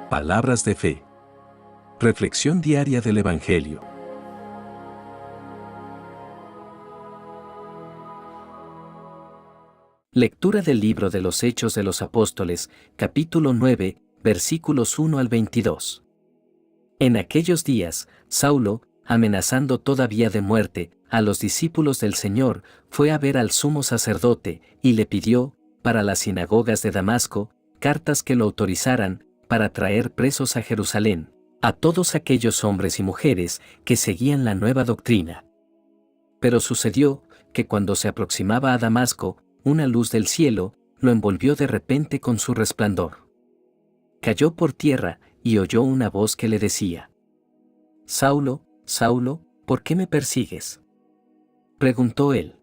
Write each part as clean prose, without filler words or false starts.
Palabras de fe. Reflexión diaria del Evangelio. Lectura del libro de los Hechos de los Apóstoles, capítulo 9, versículos 1 al 22. En aquellos días, Saulo, amenazando todavía de muerte a los discípulos del Señor, fue a ver al sumo sacerdote y le pidió, para las sinagogas de Damasco, cartas que lo autorizaran para traer presos a Jerusalén a todos aquellos hombres y mujeres que seguían la nueva doctrina. Pero sucedió que cuando se aproximaba a Damasco, una luz del cielo lo envolvió de repente con su resplandor. Cayó por tierra y oyó una voz que le decía: «Saulo, Saulo, ¿por qué me persigues?». Preguntó él: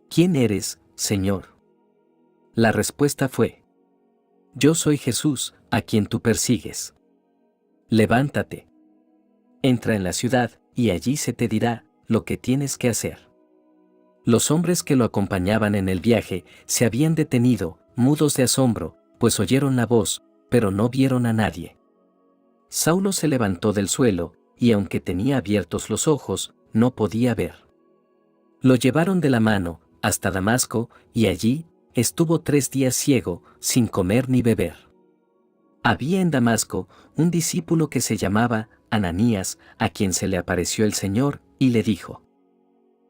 «¿Quién eres, Señor?». La respuesta fue: «Yo soy Jesús, a quien tú persigues. Levántate. Entra en la ciudad, y allí se te dirá lo que tienes que hacer». Los hombres que lo acompañaban en el viaje se habían detenido, mudos de asombro, pues oyeron la voz, pero no vieron a nadie. Saulo se levantó del suelo, y aunque tenía abiertos los ojos, no podía ver. Lo llevaron de la mano hasta Damasco, y allí estuvo 3 días ciego, sin comer ni beber. Había en Damasco un discípulo que se llamaba Ananías, a quien se le apareció el Señor, y le dijo: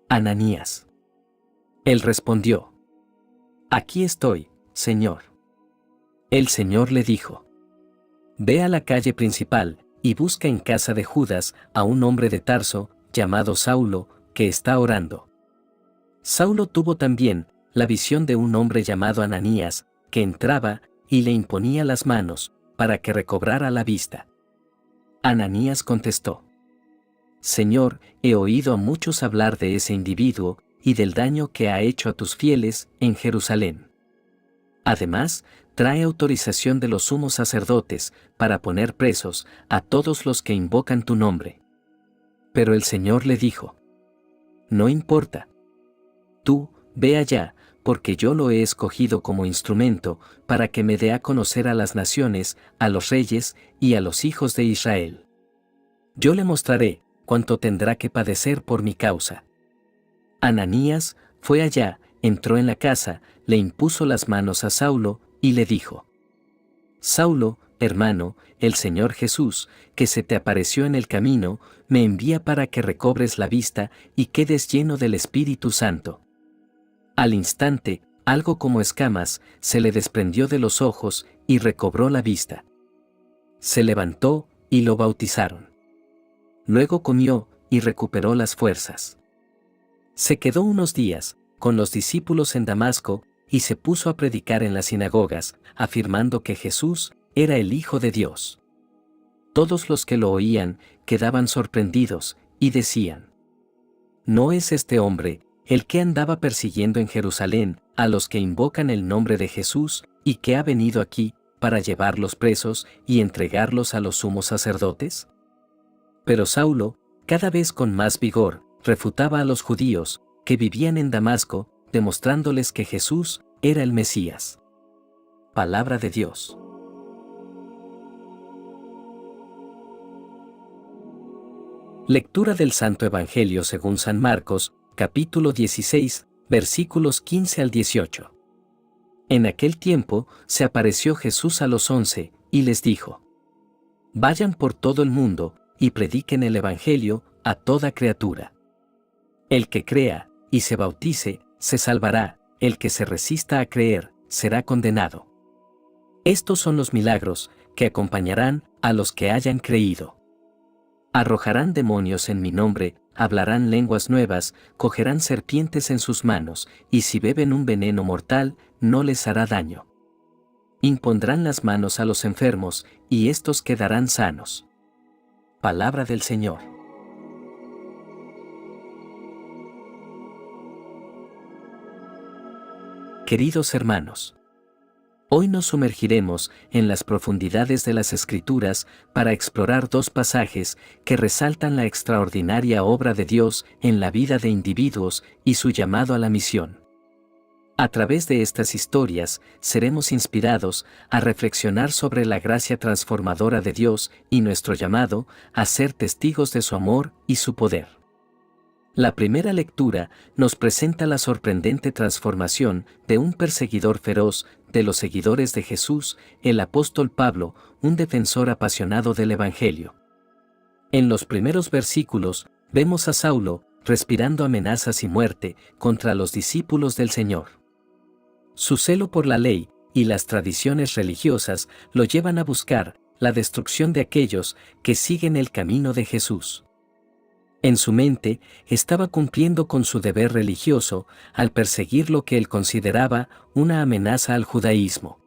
«Ananías». Él respondió: «Aquí estoy, Señor». El Señor le dijo: «Ve a la calle principal, y busca en casa de Judas a un hombre de Tarso, llamado Saulo, que está orando». Saulo tuvo también la visión de un hombre llamado Ananías, que entraba y le imponía las manos, para que recobrara la vista. Ananías contestó: «Señor, he oído a muchos hablar de ese individuo y del daño que ha hecho a tus fieles en Jerusalén. Además, trae autorización de los sumos sacerdotes para poner presos a todos los que invocan tu nombre». Pero el Señor le dijo: «No importa. Tú, ve allá, porque yo lo he escogido como instrumento para que me dé a conocer a las naciones, a los reyes y a los hijos de Israel. Yo le mostraré cuánto tendrá que padecer por mi causa». Ananías fue allá, entró en la casa, le impuso las manos a Saulo y le dijo: «Saulo, hermano, el Señor Jesús, que se te apareció en el camino, me envía para que recobres la vista y quedes lleno del Espíritu Santo». Al instante, algo como escamas se le desprendió de los ojos y recobró la vista. Se levantó y lo bautizaron. Luego comió y recuperó las fuerzas. Se quedó unos días con los discípulos en Damasco y se puso a predicar en las sinagogas, afirmando que Jesús era el Hijo de Dios. Todos los que lo oían quedaban sorprendidos y decían: «¿No es este hombre el que andaba persiguiendo en Jerusalén a los que invocan el nombre de Jesús y que ha venido aquí para llevarlos presos y entregarlos a los sumos sacerdotes?». Pero Saulo, cada vez con más vigor, refutaba a los judíos que vivían en Damasco, demostrándoles que Jesús era el Mesías. Palabra de Dios. Lectura del Santo Evangelio según San Marcos, capítulo 16, versículos 15 al 18. En aquel tiempo se apareció Jesús a los 11 y les dijo: «Vayan por todo el mundo y prediquen el Evangelio a toda criatura. El que crea y se bautice se salvará, el que se resista a creer será condenado. Estos son los milagros que acompañarán a los que hayan creído. Arrojarán demonios en mi nombre, hablarán lenguas nuevas, cogerán serpientes en sus manos, y si beben un veneno mortal, no les hará daño. Impondrán las manos a los enfermos, y éstos quedarán sanos». Palabra del Señor. Queridos hermanos, hoy nos sumergiremos en las profundidades de las Escrituras para explorar 2 pasajes que resaltan la extraordinaria obra de Dios en la vida de individuos y su llamado a la misión. A través de estas historias, seremos inspirados a reflexionar sobre la gracia transformadora de Dios y nuestro llamado a ser testigos de su amor y su poder. La primera lectura nos presenta la sorprendente transformación de un perseguidor feroz de los seguidores de Jesús, el apóstol Pablo, un defensor apasionado del Evangelio. En los primeros versículos, vemos a Saulo respirando amenazas y muerte contra los discípulos del Señor. Su celo por la ley y las tradiciones religiosas lo llevan a buscar la destrucción de aquellos que siguen el camino de Jesús. En su mente, estaba cumpliendo con su deber religioso al perseguir lo que él consideraba una amenaza al judaísmo.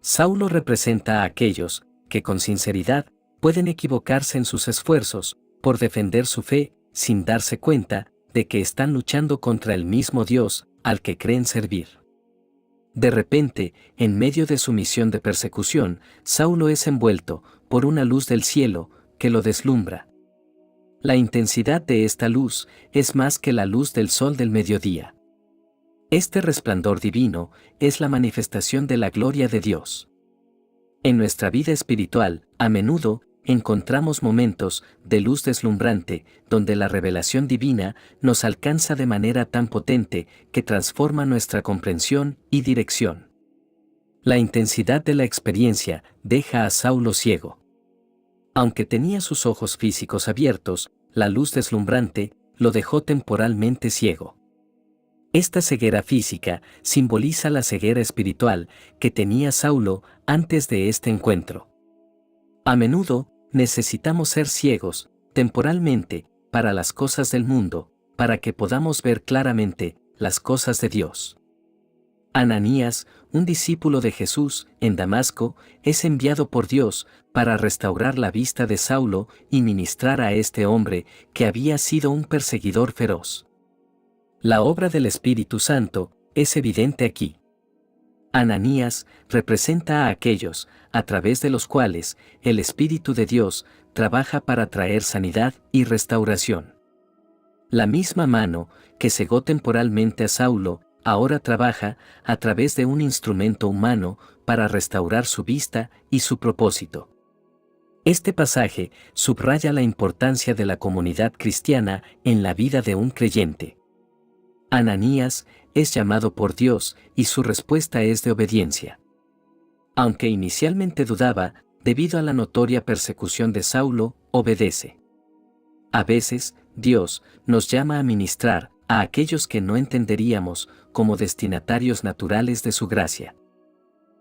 Saulo representa a aquellos que con sinceridad pueden equivocarse en sus esfuerzos por defender su fe sin darse cuenta de que están luchando contra el mismo Dios al que creen servir. De repente, en medio de su misión de persecución, Saulo es envuelto por una luz del cielo que lo deslumbra. La intensidad de esta luz es más que la luz del sol del mediodía. Este resplandor divino es la manifestación de la gloria de Dios. En nuestra vida espiritual, a menudo, encontramos momentos de luz deslumbrante donde la revelación divina nos alcanza de manera tan potente que transforma nuestra comprensión y dirección. La intensidad de la experiencia deja a Saulo ciego. Aunque tenía sus ojos físicos abiertos, la luz deslumbrante lo dejó temporalmente ciego. Esta ceguera física simboliza la ceguera espiritual que tenía Saulo antes de este encuentro. A menudo, necesitamos ser ciegos, temporalmente, para las cosas del mundo, para que podamos ver claramente las cosas de Dios. Ananías, un discípulo de Jesús en Damasco, es enviado por Dios para restaurar la vista de Saulo y ministrar a este hombre que había sido un perseguidor feroz. La obra del Espíritu Santo es evidente aquí. Ananías representa a aquellos, a través de los cuales el Espíritu de Dios trabaja para traer sanidad y restauración. La misma mano que cegó temporalmente a Saulo, ahora trabaja a través de un instrumento humano para restaurar su vista y su propósito. Este pasaje subraya la importancia de la comunidad cristiana en la vida de un creyente. Ananías es llamado por Dios y su respuesta es de obediencia. Aunque inicialmente dudaba, debido a la notoria persecución de Saulo, obedece. A veces, Dios nos llama a ministrar a aquellos que no entenderíamos como destinatarios naturales de su gracia.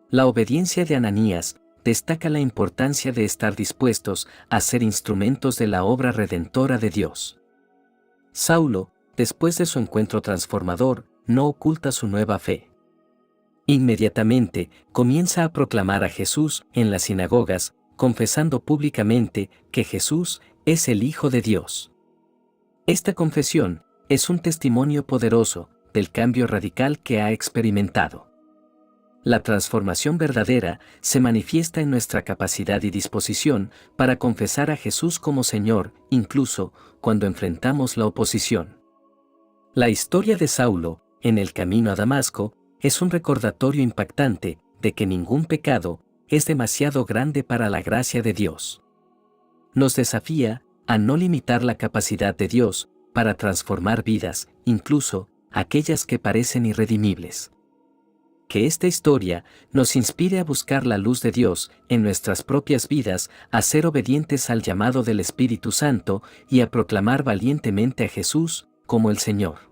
La obediencia de Ananías destaca la importancia de estar dispuestos a ser instrumentos de la obra redentora de Dios. Saulo, después de su encuentro transformador, no oculta su nueva fe. Inmediatamente, comienza a proclamar a Jesús en las sinagogas, confesando públicamente que Jesús es el Hijo de Dios. Esta confesión es un testimonio poderoso del cambio radical que ha experimentado. La transformación verdadera se manifiesta en nuestra capacidad y disposición para confesar a Jesús como Señor, incluso cuando enfrentamos la oposición. La historia de Saulo, en el camino a Damasco, es un recordatorio impactante de que ningún pecado es demasiado grande para la gracia de Dios. Nos desafía a no limitar la capacidad de Dios para transformar vidas, incluso aquellas que parecen irredimibles. Que esta historia nos inspire a buscar la luz de Dios en nuestras propias vidas, a ser obedientes al llamado del Espíritu Santo y a proclamar valientemente a Jesús como el Señor.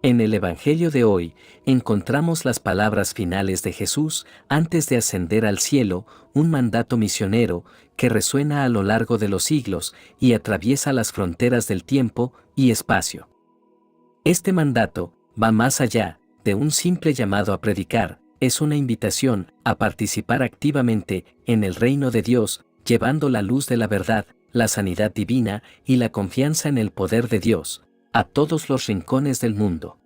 En el Evangelio de hoy, encontramos las palabras finales de Jesús antes de ascender al cielo, un mandato misionero que resuena a lo largo de los siglos y atraviesa las fronteras del tiempo y espacio. Este mandato va más allá de un simple llamado a predicar, es una invitación a participar activamente en el reino de Dios, llevando la luz de la verdad, la sanidad divina y la confianza en el poder de Dios a todos los rincones del mundo.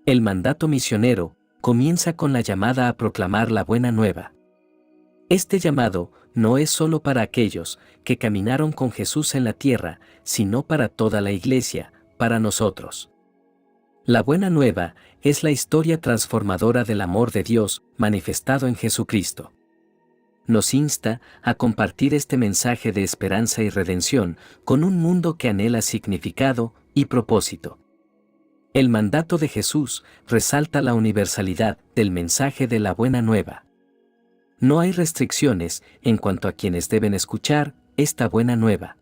El mandato misionero comienza con la llamada a proclamar la buena nueva. Este llamado no es solo para aquellos que caminaron con Jesús en la tierra, sino para toda la iglesia, para nosotros. La buena nueva es la historia transformadora del amor de Dios manifestado en Jesucristo. Nos insta a compartir este mensaje de esperanza y redención con un mundo que anhela significado y propósito. El mandato de Jesús resalta la universalidad del mensaje de la buena nueva. No hay restricciones en cuanto a quienes deben escuchar esta buena nueva.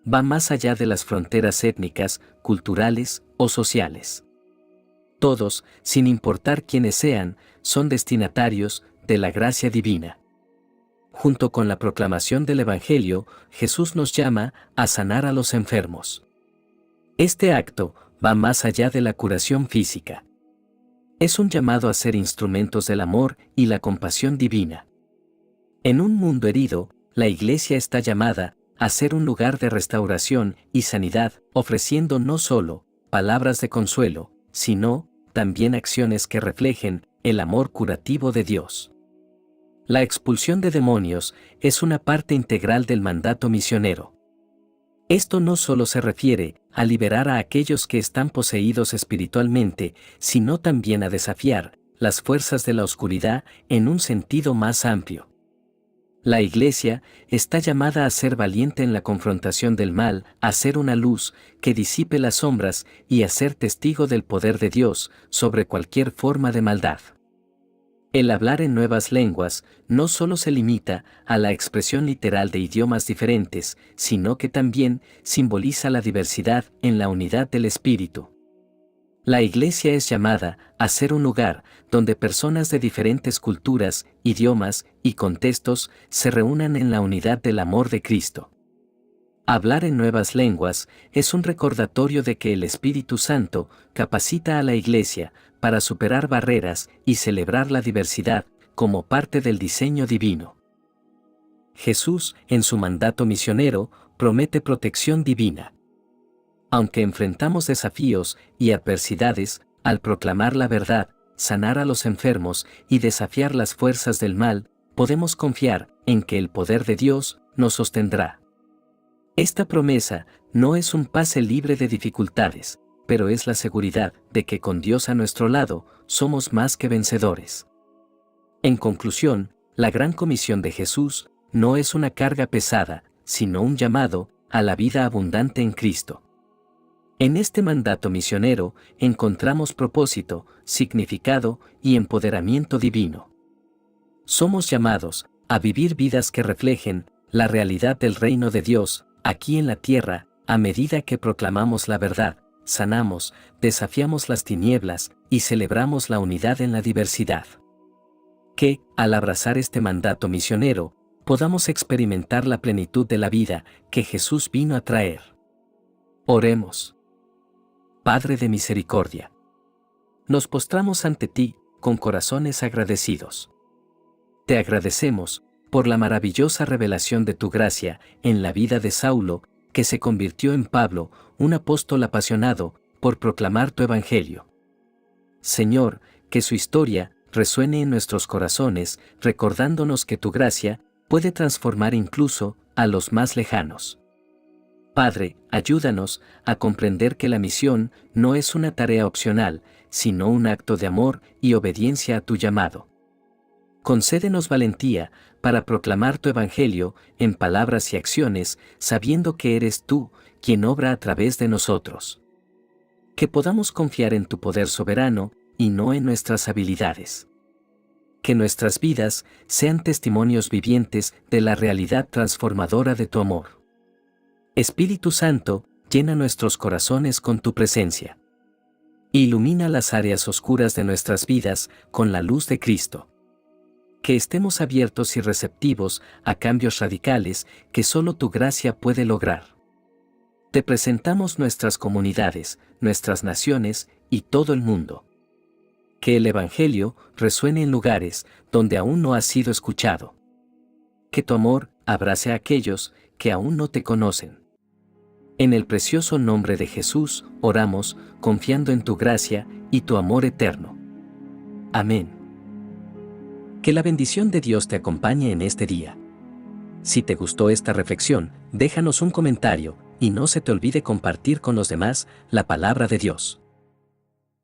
Va más allá de las fronteras étnicas, culturales o sociales. Todos, sin importar quiénes sean, son destinatarios de la gracia divina. Junto con la proclamación del Evangelio, Jesús nos llama a sanar a los enfermos. Este acto va más allá de la curación física. Es un llamado a ser instrumentos del amor y la compasión divina. En un mundo herido, la Iglesia está llamada a ser un lugar de restauración y sanidad, ofreciendo no solo palabras de consuelo, sino también acciones que reflejen el amor curativo de Dios. La expulsión de demonios es una parte integral del mandato misionero. Esto no solo se refiere a liberar a aquellos que están poseídos espiritualmente, sino también a desafiar las fuerzas de la oscuridad en un sentido más amplio. La Iglesia está llamada a ser valiente en la confrontación del mal, a ser una luz que disipe las sombras y a ser testigo del poder de Dios sobre cualquier forma de maldad. El hablar en nuevas lenguas no solo se limita a la expresión literal de idiomas diferentes, sino que también simboliza la diversidad en la unidad del Espíritu. La Iglesia es llamada a ser un lugar donde personas de diferentes culturas, idiomas y contextos se reúnan en la unidad del amor de Cristo. Hablar en nuevas lenguas es un recordatorio de que el Espíritu Santo capacita a la Iglesia para superar barreras y celebrar la diversidad como parte del diseño divino. Jesús, en su mandato misionero, promete protección divina. Aunque enfrentamos desafíos y adversidades, al proclamar la verdad, sanar a los enfermos y desafiar las fuerzas del mal, podemos confiar en que el poder de Dios nos sostendrá. Esta promesa no es un pase libre de dificultades, pero es la seguridad de que con Dios a nuestro lado somos más que vencedores. En conclusión, la gran comisión de Jesús no es una carga pesada, sino un llamado a la vida abundante en Cristo. En este mandato misionero encontramos propósito, significado y empoderamiento divino. Somos llamados a vivir vidas que reflejen la realidad del reino de Dios aquí en la tierra, a medida que proclamamos la verdad, sanamos, desafiamos las tinieblas y celebramos la unidad en la diversidad. Que, al abrazar este mandato misionero, podamos experimentar la plenitud de la vida que Jesús vino a traer. Oremos. Padre de misericordia, nos postramos ante ti con corazones agradecidos. Te agradecemos por la maravillosa revelación de tu gracia en la vida de Saulo, que se convirtió en Pablo, un apóstol apasionado por proclamar tu evangelio. Señor, que su historia resuene en nuestros corazones, recordándonos que tu gracia puede transformar incluso a los más lejanos. Padre, ayúdanos a comprender que la misión no es una tarea opcional, sino un acto de amor y obediencia a tu llamado. Concédenos valentía para proclamar tu evangelio en palabras y acciones, sabiendo que eres tú quien obra a través de nosotros. Que podamos confiar en tu poder soberano y no en nuestras habilidades. Que nuestras vidas sean testimonios vivientes de la realidad transformadora de tu amor. Espíritu Santo, llena nuestros corazones con tu presencia. Ilumina las áreas oscuras de nuestras vidas con la luz de Cristo. Que estemos abiertos y receptivos a cambios radicales que solo tu gracia puede lograr. Te presentamos nuestras comunidades, nuestras naciones y todo el mundo. Que el Evangelio resuene en lugares donde aún no ha sido escuchado. Que tu amor abrace a aquellos que aún no te conocen. En el precioso nombre de Jesús oramos, confiando en tu gracia y tu amor eterno. Amén. Que la bendición de Dios te acompañe en este día. Si te gustó esta reflexión, déjanos un comentario y no se te olvide compartir con los demás la palabra de Dios.